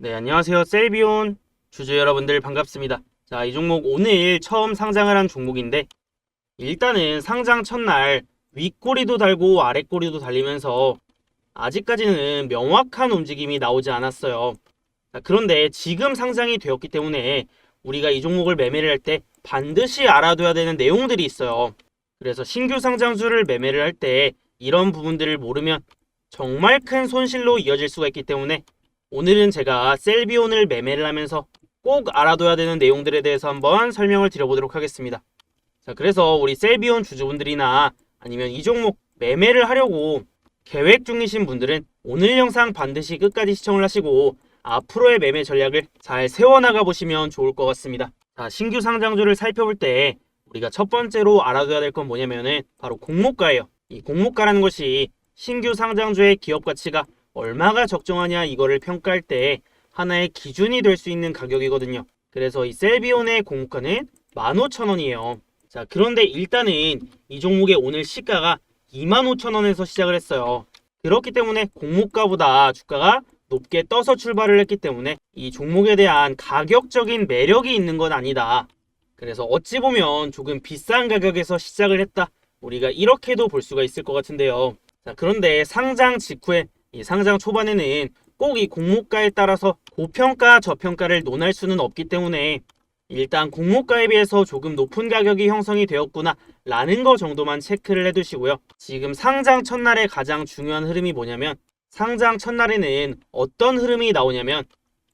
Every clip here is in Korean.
네, 안녕하세요. 셀비온 주주 여러분들 반갑습니다. 자, 이 종목 오늘 처음 상장을 한 종목인데 일단은 상장 첫날 윗꼬리도 달고 아랫꼬리도 달리면서 아직까지는 명확한 움직임이 나오지 않았어요. 자, 그런데 지금 상장이 되었기 때문에 우리가 이 종목을 매매를 할 때 반드시 알아둬야 되는 내용들이 있어요. 그래서 신규 상장주를 매매를 할 때 이런 부분들을 모르면 정말 큰 손실로 이어질 수가 있기 때문에 오늘은 제가 셀비온을 매매를 하면서 꼭 알아둬야 되는 내용들에 대해서 한번 설명을 드려보도록 하겠습니다. 자, 그래서 우리 셀비온 주주분들이나 아니면 이 종목 매매를 하려고 계획 중이신 분들은 오늘 영상 반드시 끝까지 시청을 하시고 앞으로의 매매 전략을 잘 세워나가 보시면 좋을 것 같습니다. 자, 신규 상장주를 살펴볼 때 우리가 첫 번째로 알아둬야 될 건 뭐냐면은 바로 공모가예요. 이 공모가라는 것이 신규 상장주의 기업 가치가 얼마가 적정하냐 이거를 평가할 때 하나의 기준이 될 수 있는 가격이거든요. 그래서 이 셀비온의 공모가는 15,000원이에요. 자, 그런데 일단은 이 종목의 오늘 시가가 25,000원에서 시작을 했어요. 그렇기 때문에 공모가보다 주가가 높게 떠서 출발을 했기 때문에 이 종목에 대한 가격적인 매력이 있는 건 아니다. 그래서 어찌 보면 조금 비싼 가격에서 시작을 했다. 우리가 이렇게도 볼 수가 있을 것 같은데요. 자, 그런데 상장 직후에 이 상장 초반에는 꼭 이 공모가에 따라서 고평가 저평가를 논할 수는 없기 때문에 일단 공모가에 비해서 조금 높은 가격이 형성이 되었구나 라는 거 정도만 체크를 해두시고요. 지금 상장 첫날에 가장 중요한 흐름이 뭐냐면 상장 첫날에는 어떤 흐름이 나오냐면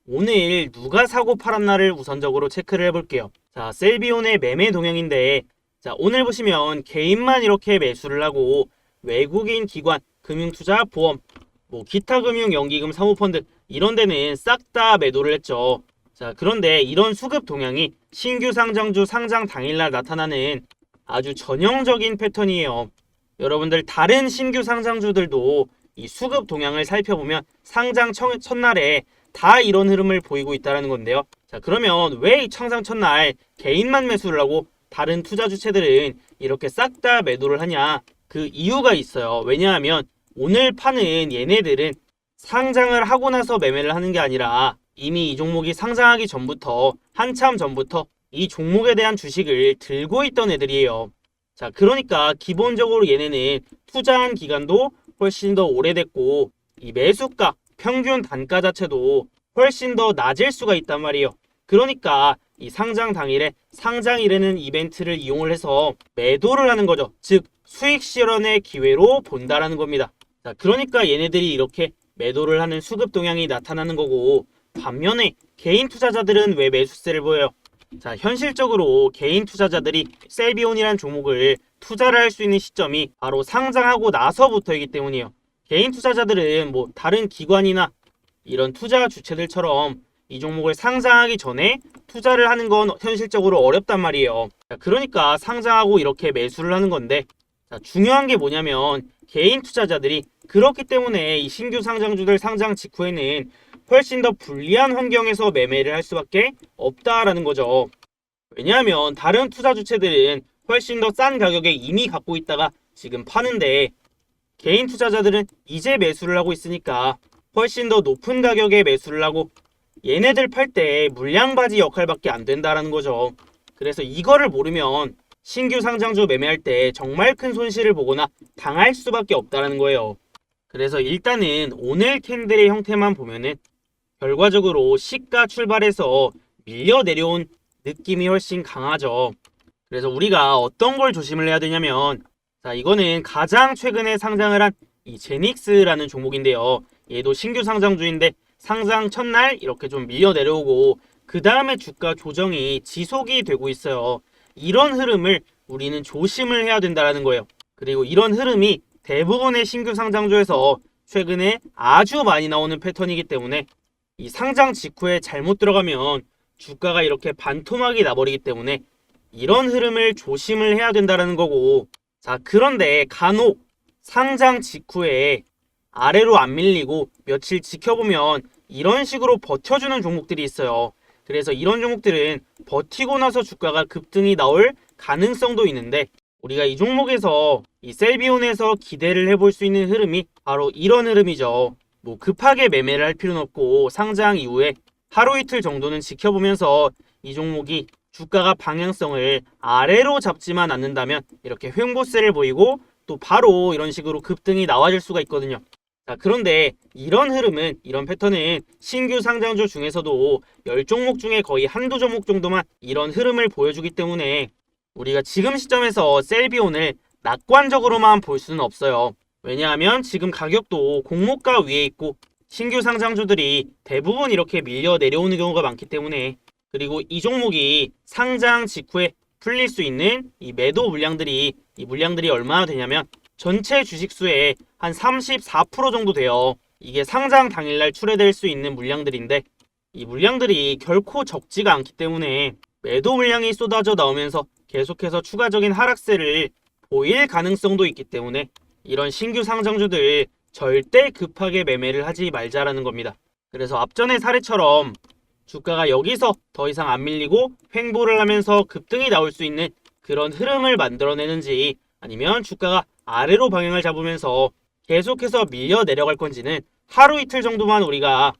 오늘 누가 사고 팔았나를 우선적으로 체크를 해볼게요. 자, 셀비온의 매매 동향인데 자, 오늘 보시면 개인만 이렇게 매수를 하고 외국인 기관, 금융투자, 보험 기타 금융, 연기금, 사모펀드 이런 데는 싹 다 매도를 했죠. 자, 그런데 이런 수급 동향이 신규 상장주 상장 당일날 나타나는 아주 전형적인 패턴이에요. 여러분들 다른 신규 상장주들도 이 수급 동향을 살펴보면 상장 첫날에 다 이런 흐름을 보이고 있다는 건데요. 자, 그러면 왜 이 상장 첫날 개인만 매수를 하고 다른 투자 주체들은 이렇게 싹 다 매도를 하냐? 그 이유가 있어요. 왜냐하면 오늘 파는 얘네들은 상장을 하고 나서 매매를 하는 게 아니라 이미 이 종목이 상장하기 전부터 한참 전부터 이 종목에 대한 주식을 들고 있던 애들이에요. 자, 그러니까 기본적으로 얘네는 투자한 기간도 훨씬 더 오래됐고 이 매수가, 평균 단가 자체도 훨씬 더 낮을 수가 있단 말이에요. 그러니까 이 상장 당일에 상장일에는 이벤트를 이용을 해서 매도를 하는 거죠. 즉 수익 실현의 기회로 본다라는 겁니다. 자, 그러니까 얘네들이 이렇게 매도를 하는 수급 동향이 나타나는 거고 반면에 개인 투자자들은 왜 매수세를 보여요? 자, 현실적으로 개인 투자자들이 셀비온이란 종목을 투자를 할 수 있는 시점이 바로 상장하고 나서부터이기 때문이에요. 개인 투자자들은 다른 기관이나 이런 투자 주체들처럼 이 종목을 상장하기 전에 투자를 하는 건 현실적으로 어렵단 말이에요. 자, 그러니까 상장하고 이렇게 매수를 하는 건데 자, 중요한 게 뭐냐면 개인 투자자들이 그렇기 때문에 이 신규 상장주들 상장 직후에는 훨씬 더 불리한 환경에서 매매를 할 수밖에 없다라는 거죠. 왜냐하면 다른 투자 주체들은 훨씬 더 싼 가격에 이미 갖고 있다가 지금 파는데 개인 투자자들은 이제 매수를 하고 있으니까 훨씬 더 높은 가격에 매수를 하고 얘네들 팔 때 물량바지 역할밖에 안 된다라는 거죠. 그래서 이거를 모르면 신규 상장주 매매할 때 정말 큰 손실을 보거나 당할 수밖에 없다는 거예요. 그래서 일단은 오늘 캔들의 형태만 보면은 결과적으로 시가 출발해서 밀려 내려온 느낌이 훨씬 강하죠. 그래서 우리가 어떤 걸 조심을 해야 되냐면 자, 이거는 가장 최근에 상장을 한 이 제닉스라는 종목인데요. 얘도 신규 상장주인데 상장 첫날 이렇게 좀 밀려 내려오고 그 다음에 주가 조정이 지속이 되고 있어요. 이런 흐름을 우리는 조심을 해야 된다는 거예요. 그리고 이런 흐름이 대부분의 신규 상장주에서 최근에 아주 많이 나오는 패턴이기 때문에 이 상장 직후에 잘못 들어가면 주가가 이렇게 반토막이 나버리기 때문에 이런 흐름을 조심을 해야 된다는 거고 자, 그런데 간혹 상장 직후에 아래로 안 밀리고 며칠 지켜보면 이런 식으로 버텨주는 종목들이 있어요. 그래서 이런 종목들은 버티고 나서 주가가 급등이 나올 가능성도 있는데 우리가 이 종목에서 이 셀비온에서 기대를 해볼 수 있는 흐름이 바로 이런 흐름이죠. 뭐 급하게 매매를 할 필요는 없고 상장 이후에 하루 이틀 정도는 지켜보면서 이 종목이 주가가 방향성을 아래로 잡지만 않는다면 이렇게 횡보세를 보이고 또 바로 이런 식으로 급등이 나와줄 수가 있거든요. 자, 그런데 이런 흐름은, 이런 패턴은 신규 상장주 중에서도 10종목 중에 거의 한두 종목 정도만 이런 흐름을 보여주기 때문에 우리가 지금 시점에서 셀비온을 낙관적으로만 볼 수는 없어요. 왜냐하면 지금 가격도 공모가 위에 있고 신규 상장주들이 대부분 이렇게 밀려 내려오는 경우가 많기 때문에, 그리고 이 종목이 상장 직후에 풀릴 수 있는 이 매도 물량들이, 이 물량들이 얼마나 되냐면 전체 주식수의 한 34% 정도 돼요. 이게 상장 당일날 출회될 수 있는 물량들인데 이 물량들이 결코 적지가 않기 때문에 매도 물량이 쏟아져 나오면서 계속해서 추가적인 하락세를 보일 가능성도 있기 때문에 이런 신규 상장주들 절대 급하게 매매를 하지 말자라는 겁니다. 그래서 앞전의 사례처럼 주가가 여기서 더 이상 안 밀리고 횡보를 하면서 급등이 나올 수 있는 그런 흐름을 만들어내는지, 아니면 주가가 아래로 방향을 잡으면서 계속해서 밀려 내려갈 건지는 하루 이틀 정도만 우리가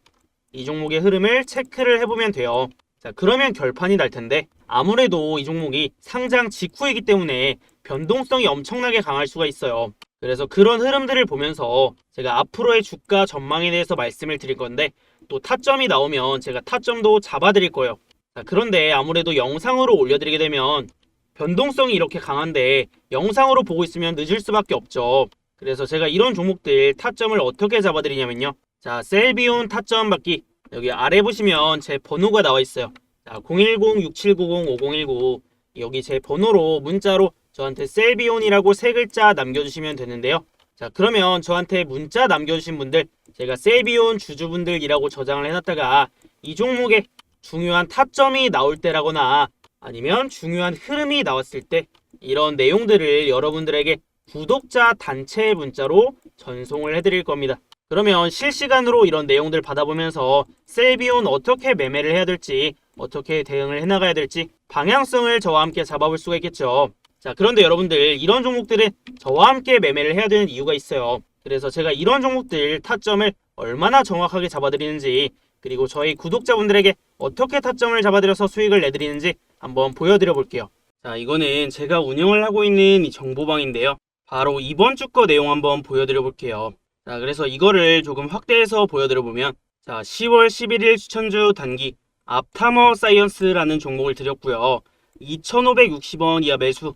이 종목의 흐름을 체크를 해보면 돼요. 자, 그러면 결판이 날 텐데, 아무래도 이 종목이 상장 직후이기 때문에 변동성이 엄청나게 강할 수가 있어요. 그래서 그런 흐름들을 보면서 제가 앞으로의 주가 전망에 대해서 말씀을 드릴 건데, 또 타점이 나오면 제가 타점도 잡아드릴 거예요. 자, 그런데 아무래도 영상으로 올려드리게 되면 변동성이 이렇게 강한데 영상으로 보고 있으면 늦을 수밖에 없죠. 그래서 제가 이런 종목들 타점을 어떻게 잡아드리냐면요. 자, 셀비온 타점 받기, 여기 아래 보시면 제 번호가 나와 있어요. 자, 010-6790-5019, 여기 제 번호로 문자로 저한테 셀비온이라고 세 글자 남겨주시면 되는데요. 자, 그러면 저한테 문자 남겨주신 분들 제가 셀비온 주주분들이라고 저장을 해놨다가 이 종목에 중요한 타점이 나올 때라거나 아니면 중요한 흐름이 나왔을 때 이런 내용들을 여러분들에게 구독자 단체 문자로 전송을 해드릴 겁니다. 그러면 실시간으로 이런 내용들 받아보면서 셀비온 어떻게 매매를 해야 될지, 어떻게 대응을 해나가야 될지 방향성을 저와 함께 잡아볼 수가 있겠죠. 자, 그런데 여러분들, 이런 종목들은 저와 함께 매매를 해야 되는 이유가 있어요. 그래서 제가 이런 종목들 타점을 얼마나 정확하게 잡아드리는지, 그리고 저희 구독자분들에게 어떻게 타점을 잡아드려서 수익을 내드리는지 한번 보여드려 볼게요. 자, 이거는 제가 운영을 하고 있는 이 정보방인데요. 바로 이번 주 거 내용 한번 보여드려 볼게요. 자, 그래서 이거를 조금 확대해서 보여드려 보면, 자, 10월 11일 추천주 단기 앞타머 사이언스라는 종목을 드렸고요. 2,560원 이하 매수,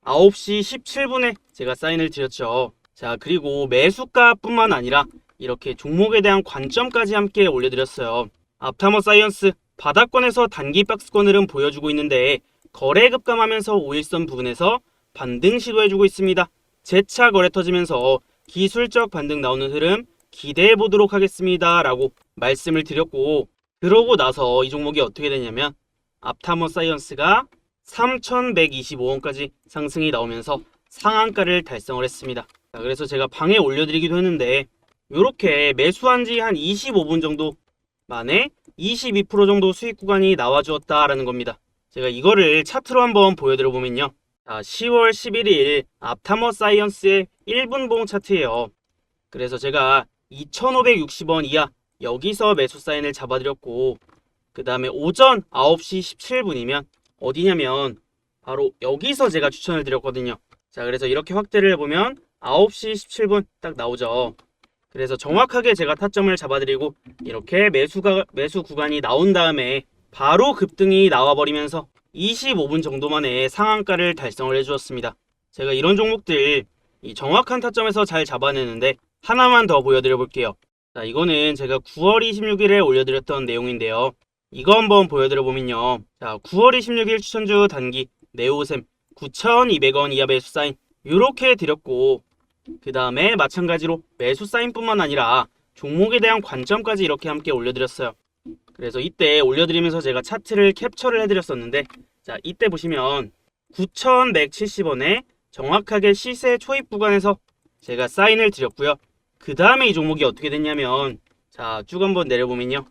9시 17분에 제가 사인을 드렸죠. 자, 그리고 매수가뿐만 아니라 이렇게 종목에 대한 관점까지 함께 올려드렸어요. 앞타머 사이언스 바닥권에서 단기 박스권 흐름 보여주고 있는데 거래 급감하면서 5일선 부근에서 반등 시도해주고 있습니다. 재차 거래 터지면서 기술적 반등 나오는 흐름 기대해 보도록 하겠습니다 라고 말씀을 드렸고, 그러고 나서 이 종목이 어떻게 되냐면 앞타머 사이언스가 3,125원까지 상승이 나오면서 상한가를 달성을 했습니다. 자, 그래서 제가 방에 올려드리기도 했는데 이렇게 매수한 지 한 25분 정도 만에 22% 정도 수익 구간이 나와주었다라는 겁니다. 제가 이거를 차트로 한번 보여드려 보면요. 자, 10월 11일 앞타머 사이언스의 1분봉 차트예요. 그래서 제가 2,560원 이하 여기서 매수 사인을 잡아드렸고, 그 다음에 오전 9시 17분이면 어디냐면 바로 여기서 제가 추천을 드렸거든요. 자, 그래서 이렇게 확대를 해보면 9시 17분 딱 나오죠. 그래서 정확하게 제가 타점을 잡아드리고 이렇게 매수 구간이 나온 다음에 바로 급등이 나와버리면서 25분 정도 만에 상한가를 달성을 해주었습니다. 제가 이런 종목들 이 정확한 타점에서 잘 잡아내는데 하나만 더 보여드려 볼게요. 자, 이거는 제가 9월 26일에 올려드렸던 내용인데요. 이거 한번 보여드려 보면요. 자, 9월 26일 추천주 단기 네오셈 9,200원 이하 매수 사인 이렇게 드렸고, 그 다음에 마찬가지로 매수 사인뿐만 아니라 종목에 대한 관점까지 이렇게 함께 올려드렸어요. 그래서 이때 올려드리면서 제가 차트를 캡처를 해드렸었는데, 자, 이때 보시면 9,170원에 정확하게 시세 초입 구간에서 제가 사인을 드렸고요. 그 다음에 이 종목이 어떻게 됐냐면, 자, 쭉 한번 내려보면요.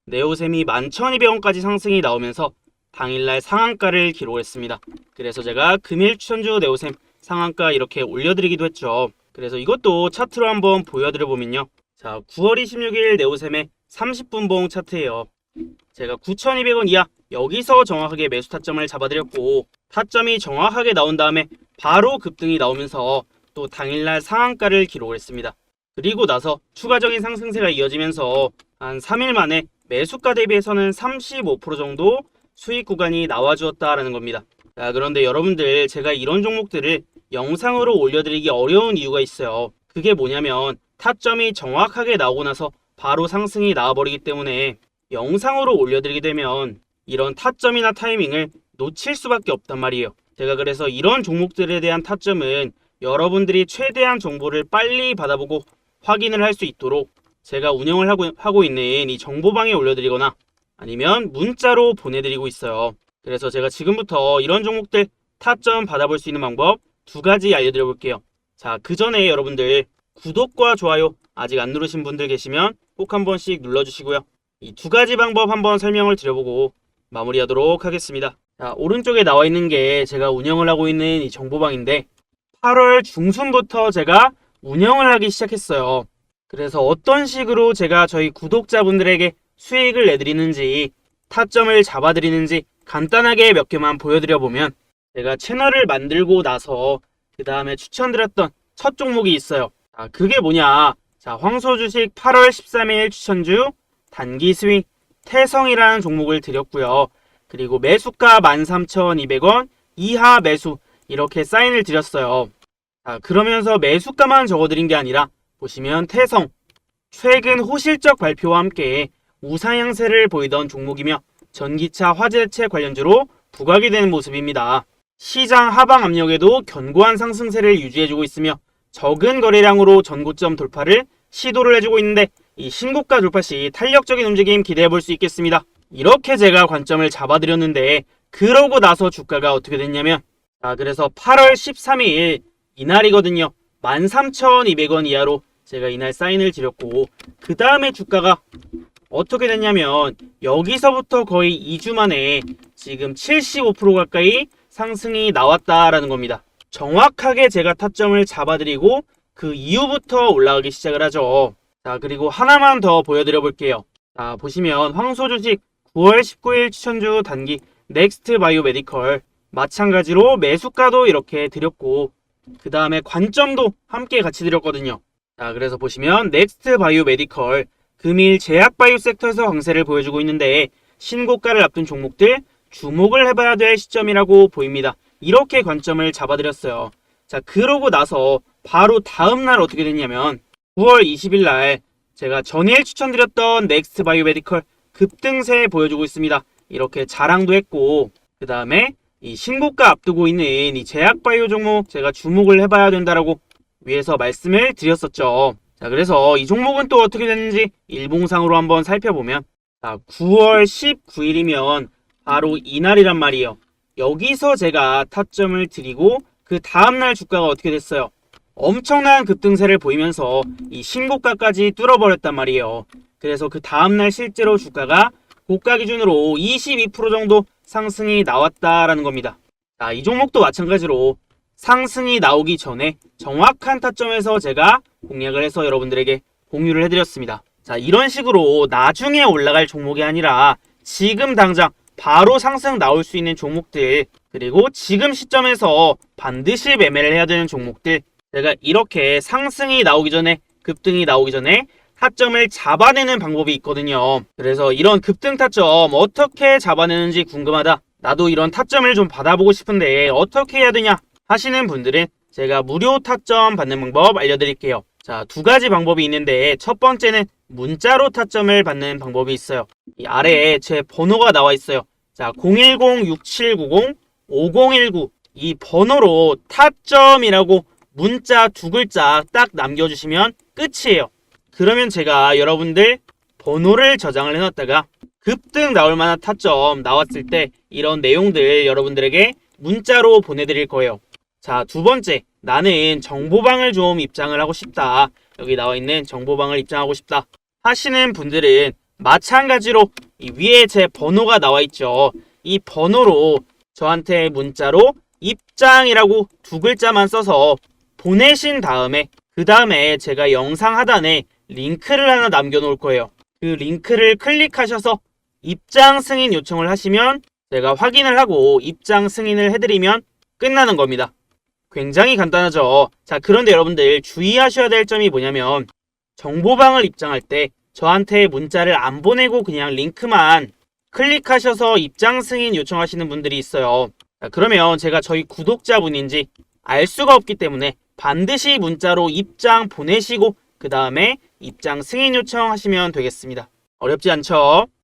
네오셈이 11,200원까지 상승이 나오면서 당일날 상한가를 기록했습니다. 그래서 제가 금일 추천주 네오셈 상한가 이렇게 올려드리기도 했죠. 그래서 이것도 차트로 한번 보여드려 보면요. 자, 9월 26일 네오셈의 30분 봉 차트예요. 제가 9,200원 이하 여기서 정확하게 매수 타점을 잡아드렸고, 타점이 정확하게 나온 다음에 바로 급등이 나오면서 또 당일날 상한가를 기록을 했습니다. 그리고 나서 추가적인 상승세가 이어지면서 한 3일 만에 매수가 대비해서는 35% 정도 수익 구간이 나와주었다라는 겁니다. 자, 그런데 여러분들, 제가 이런 종목들을 영상으로 올려드리기 어려운 이유가 있어요. 그게 뭐냐면 타점이 정확하게 나오고 나서 바로 상승이 나와버리기 때문에 영상으로 올려드리게 되면 이런 타점이나 타이밍을 놓칠 수밖에 없단 말이에요. 제가 그래서 이런 종목들에 대한 타점은 여러분들이 최대한 정보를 빨리 받아보고 확인을 할 수 있도록 제가 운영을 하고 있는 이 정보방에 올려드리거나 아니면 문자로 보내드리고 있어요. 그래서 제가 지금부터 이런 종목들 타점 받아볼 수 있는 방법 2가지 알려드려 볼게요. 자, 그 전에 여러분들 구독과 좋아요 아직 안 누르신 분들 계시면 꼭 한 번씩 눌러주시고요. 이 2가지 방법 한번 설명을 드려보고 마무리하도록 하겠습니다. 자, 오른쪽에 나와 있는 게 제가 운영을 하고 있는 이 정보방인데 8월 중순부터 제가 운영을 하기 시작했어요. 그래서 어떤 식으로 제가 저희 구독자분들에게 수익을 내드리는지, 타점을 잡아드리는지 간단하게 몇 개만 보여드려보면, 제가 채널을 만들고 나서 그 다음에 추천드렸던 첫 종목이 있어요. 자, 그게 뭐냐? 자, 황소주식 8월 13일 추천주 단기 스윙 태성이라는 종목을 드렸고요. 그리고 매수가 13,200원 이하 매수 이렇게 사인을 드렸어요. 자, 그러면서 매수가만 적어드린 게 아니라 보시면 태성 최근 호실적 발표와 함께 우상향세를 보이던 종목이며 전기차 화재체 관련주로 부각이 되는 모습입니다. 시장 하방 압력에도 견고한 상승세를 유지해주고 있으며 적은 거래량으로 전고점 돌파를 시도를 해주고 있는데 이 신고가 돌파 시 탄력적인 움직임 기대해볼 수 있겠습니다. 이렇게 제가 관점을 잡아드렸는데 그러고 나서 주가가 어떻게 됐냐면, 자, 그래서 8월 13일 이날이거든요. 13,200원 이하로 제가 이날 사인을 드렸고, 그 다음에 주가가 어떻게 됐냐면 여기서부터 거의 2주 만에 지금 75% 가까이 상승이 나왔다라는 겁니다. 정확하게 제가 타점을 잡아드리고 그 이후부터 올라가기 시작을 하죠. 자, 그리고 하나만 더 보여드려 볼게요. 자, 보시면 황소주식 9월 19일 추천주 단기 넥스트 바이오 메디컬 마찬가지로 매수가도 이렇게 드렸고 그 다음에 관점도 함께 같이 드렸거든요. 자, 그래서 보시면 넥스트 바이오 메디컬 금일 제약바이오 섹터에서 강세를 보여주고 있는데 신고가를 앞둔 종목들 주목을 해봐야 될 시점이라고 보입니다. 이렇게 관점을 잡아드렸어요. 자, 그러고 나서 바로 다음날 어떻게 됐냐면 9월 20일 날 제가 전일 추천드렸던 넥스트 바이오 메디컬 급등세 보여주고 있습니다. 이렇게 자랑도 했고 그 다음에 이 신고가 앞두고 있는 이 제약바이오 종목 제가 주목을 해봐야 된다라고 위에서 말씀을 드렸었죠. 자, 그래서 이 종목은 또 어떻게 됐는지 일봉상으로 한번 살펴보면, 자, 9월 19일이면 바로 이날이란 말이에요. 여기서 제가 타점을 드리고 그 다음날 주가가 어떻게 됐어요? 엄청난 급등세를 보이면서 이 신고가까지 뚫어버렸단 말이에요. 그래서 그 다음날 실제로 주가가 고가 기준으로 22% 정도 상승이 나왔다라는 겁니다. 자, 이 종목도 마찬가지로 상승이 나오기 전에 정확한 타점에서 제가 공략을 해서 여러분들에게 공유를 해드렸습니다. 자, 이런 식으로 나중에 올라갈 종목이 아니라 지금 당장 바로 상승 나올 수 있는 종목들, 그리고 지금 시점에서 반드시 매매를 해야 되는 종목들, 제가 이렇게 상승이 나오기 전에, 급등이 나오기 전에 타점을 잡아내는 방법이 있거든요. 그래서 이런 급등 타점 어떻게 잡아내는지 궁금하다, 나도 이런 타점을 좀 받아보고 싶은데 어떻게 해야 되냐 하시는 분들은 제가 무료 타점 받는 방법 알려드릴게요. 자, 2가지 방법이 있는데 첫 번째는 문자로 타점을 받는 방법이 있어요. 이 아래에 제 번호가 나와 있어요. 자, 010-6790-5019 이 번호로 타점이라고 문자 2글자 딱 남겨주시면 끝이에요. 그러면 제가 여러분들 번호를 저장을 해놨다가 급등 나올 만한 타점 나왔을 때 이런 내용들 여러분들에게 문자로 보내드릴 거예요. 자, 2번째, 나는 정보방을 좀 입장을 하고 싶다, 여기 나와 있는 정보방을 입장하고 싶다 하시는 분들은 마찬가지로 이 위에 제 번호가 나와 있죠. 이 번호로 저한테 문자로 입장이라고 2글자만 써서 보내신 다음에 그 다음에 제가 영상 하단에 링크를 하나 남겨놓을 거예요. 그 링크를 클릭하셔서 입장 승인 요청을 하시면 제가 확인을 하고 입장 승인을 해드리면 끝나는 겁니다. 굉장히 간단하죠. 자, 그런데 여러분들 주의하셔야 될 점이 뭐냐면 정보방을 입장할 때 저한테 문자를 안 보내고 그냥 링크만 클릭하셔서 입장 승인 요청하시는 분들이 있어요. 자, 그러면 제가 저희 구독자분인지 알 수가 없기 때문에 반드시 문자로 입장 보내시고 그 다음에 입장 승인 요청하시면 되겠습니다. 어렵지 않죠?